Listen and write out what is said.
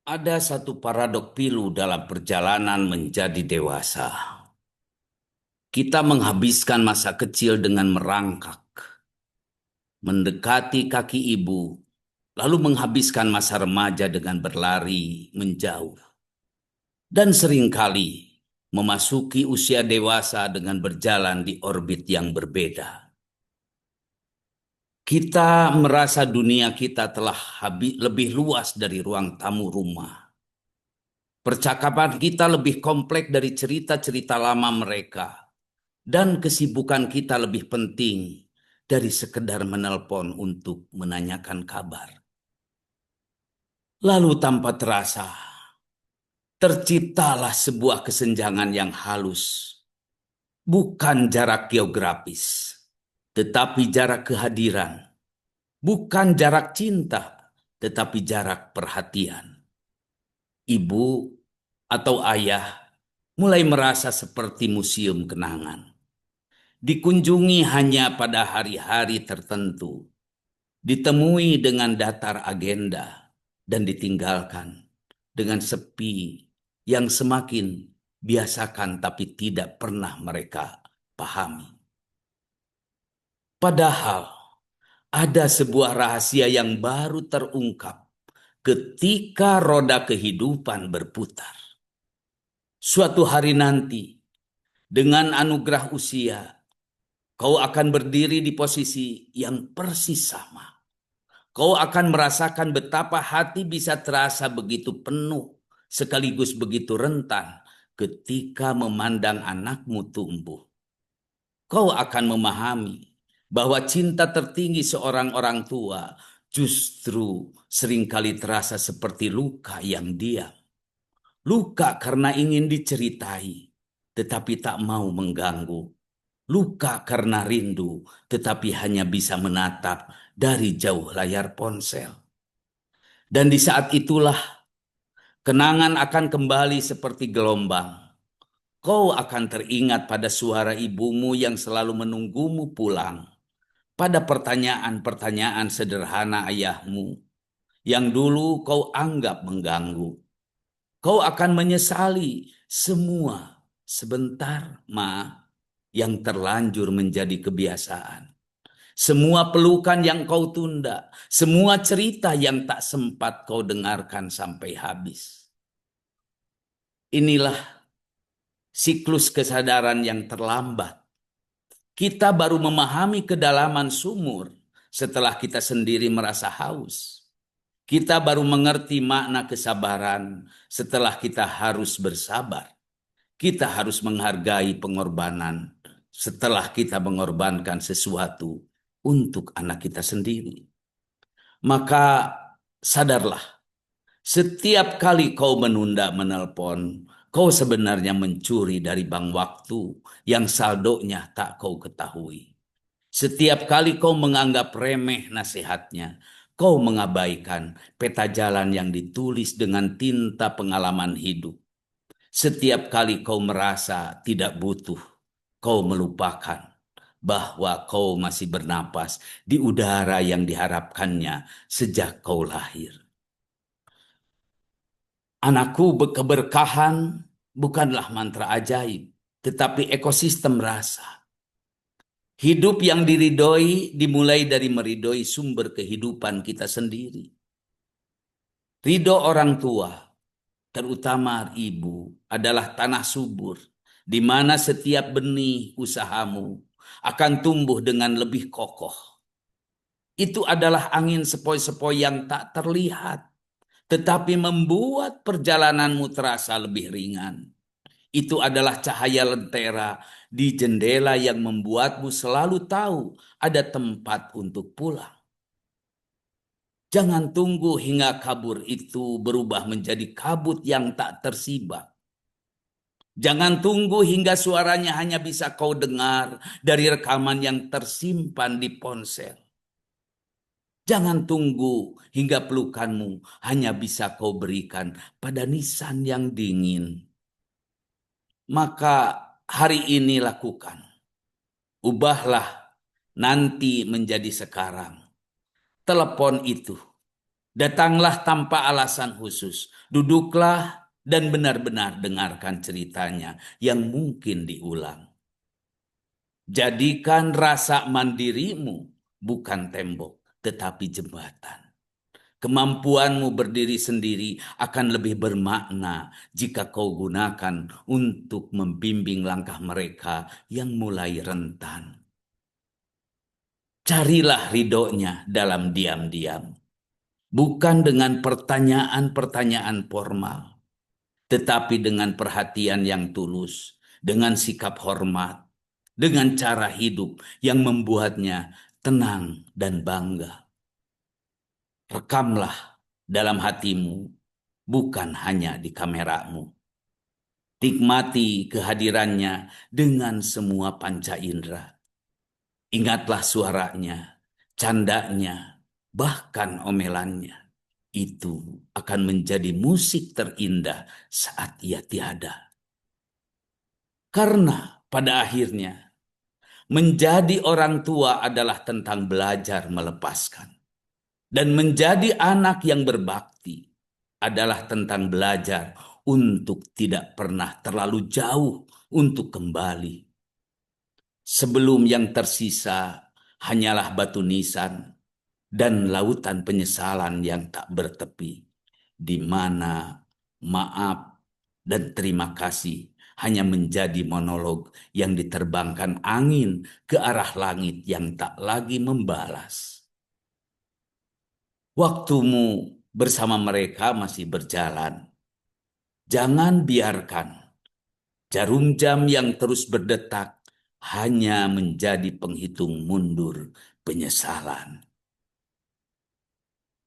Ada satu paradok pilu dalam perjalanan menjadi dewasa. Kita menghabiskan masa kecil dengan merangkak, mendekati kaki ibu, lalu menghabiskan masa remaja dengan berlari menjauh. Dan seringkali memasuki usia dewasa dengan berjalan di orbit yang berbeda. Kita merasa dunia kita telah lebih luas dari ruang tamu rumah. Percakapan kita lebih kompleks dari cerita-cerita lama mereka. Dan kesibukan kita lebih penting dari sekedar menelpon untuk menanyakan kabar. Lalu tanpa terasa, terciptalah sebuah kesenjangan yang halus. Bukan jarak geografis, tetapi jarak kehadiran. Bukan jarak cinta, tetapi jarak perhatian. Ibu atau ayah mulai merasa seperti museum kenangan. Dikunjungi hanya pada hari-hari tertentu, ditemui dengan datar agenda, dan ditinggalkan dengan sepi yang semakin biasakan tapi tidak pernah mereka pahami. Padahal ada sebuah rahasia yang baru terungkap ketika roda kehidupan berputar. Suatu hari nanti, dengan anugerah usia, kau akan berdiri di posisi yang persis sama. Kau akan merasakan betapa hati bisa terasa begitu penuh, sekaligus begitu rentan ketika memandang anakmu tumbuh. Kau akan memahami bahwa cinta tertinggi seorang orang tua justru seringkali terasa seperti luka yang diam. Luka karena ingin diceritai, tetapi tak mau mengganggu. Luka karena rindu, tetapi hanya bisa menatap dari jauh layar ponsel. Dan di saat itulah kenangan akan kembali seperti gelombang. Kau akan teringat pada suara ibumu yang selalu menunggumu pulang. Pada pertanyaan-pertanyaan sederhana ayahmu yang dulu kau anggap mengganggu. Kau akan menyesali semua sebentar, Ma, yang terlanjur menjadi kebiasaan. Semua pelukan yang kau tunda, semua cerita yang tak sempat kau dengarkan sampai habis. Inilah siklus kesadaran yang terlambat. Kita baru memahami kedalaman sumur setelah kita sendiri merasa haus. Kita baru mengerti makna kesabaran setelah kita harus bersabar. Kita harus menghargai pengorbanan setelah kita mengorbankan sesuatu untuk anak kita sendiri. Maka sadarlah, setiap kali kau menunda menelpon, kau sebenarnya mencuri dari bank waktu yang saldonya tak kau ketahui. Setiap kali kau menganggap remeh nasihatnya, kau mengabaikan peta jalan yang ditulis dengan tinta pengalaman hidup. Setiap kali kau merasa tidak butuh, kau melupakan bahwa kau masih bernapas di udara yang diharapkannya sejak kau lahir. Anakku, keberkahan bukanlah mantra ajaib, tetapi ekosistem rasa. Hidup yang diridhoi dimulai dari meridhoi sumber kehidupan kita sendiri. Ridho orang tua, terutama ibu, adalah tanah subur, di mana setiap benih usahamu akan tumbuh dengan lebih kokoh. Itu adalah angin sepoi-sepoi yang tak terlihat, tetapi membuat perjalananmu terasa lebih ringan. Itu adalah cahaya lentera di jendela yang membuatmu selalu tahu ada tempat untuk pulang. Jangan tunggu hingga kabur itu berubah menjadi kabut yang tak tersibak. Jangan tunggu hingga suaranya hanya bisa kau dengar dari rekaman yang tersimpan di ponsel. Jangan tunggu hingga pelukanmu hanya bisa kau berikan pada nisan yang dingin. Maka hari ini lakukan. Ubahlah nanti menjadi sekarang. Telepon itu, Datanglah tanpa alasan khusus, duduklah dan benar-benar dengarkan ceritanya yang mungkin diulang. Jadikan rasa mandirimu bukan tembok, tetapi jembatan. Kemampuanmu berdiri sendiri akan lebih bermakna jika kau gunakan untuk membimbing langkah mereka yang mulai rentan. Carilah ridhonya dalam diam-diam, bukan dengan pertanyaan-pertanyaan formal, tetapi dengan perhatian yang tulus, dengan sikap hormat, dengan cara hidup yang membuatnya tenang dan bangga. Rekamlah dalam hatimu, bukan hanya di kameramu. Nikmati kehadirannya dengan semua panca indera. Ingatlah suaranya, candanya, bahkan omelannya. Itu akan menjadi musik terindah saat ia tiada. Karena pada akhirnya, menjadi orang tua adalah tentang belajar melepaskan. Dan menjadi anak yang berbakti adalah tentang belajar untuk tidak pernah terlalu jauh untuk kembali. Sebelum yang tersisa hanyalah batu nisan dan lautan penyesalan yang tak bertepi, di mana maaf dan terima kasih hanya menjadi monolog yang diterbangkan angin ke arah langit yang tak lagi membalas. Waktumu bersama mereka masih berjalan. Jangan biarkan jarum jam yang terus berdetak hanya menjadi penghitung mundur penyesalan.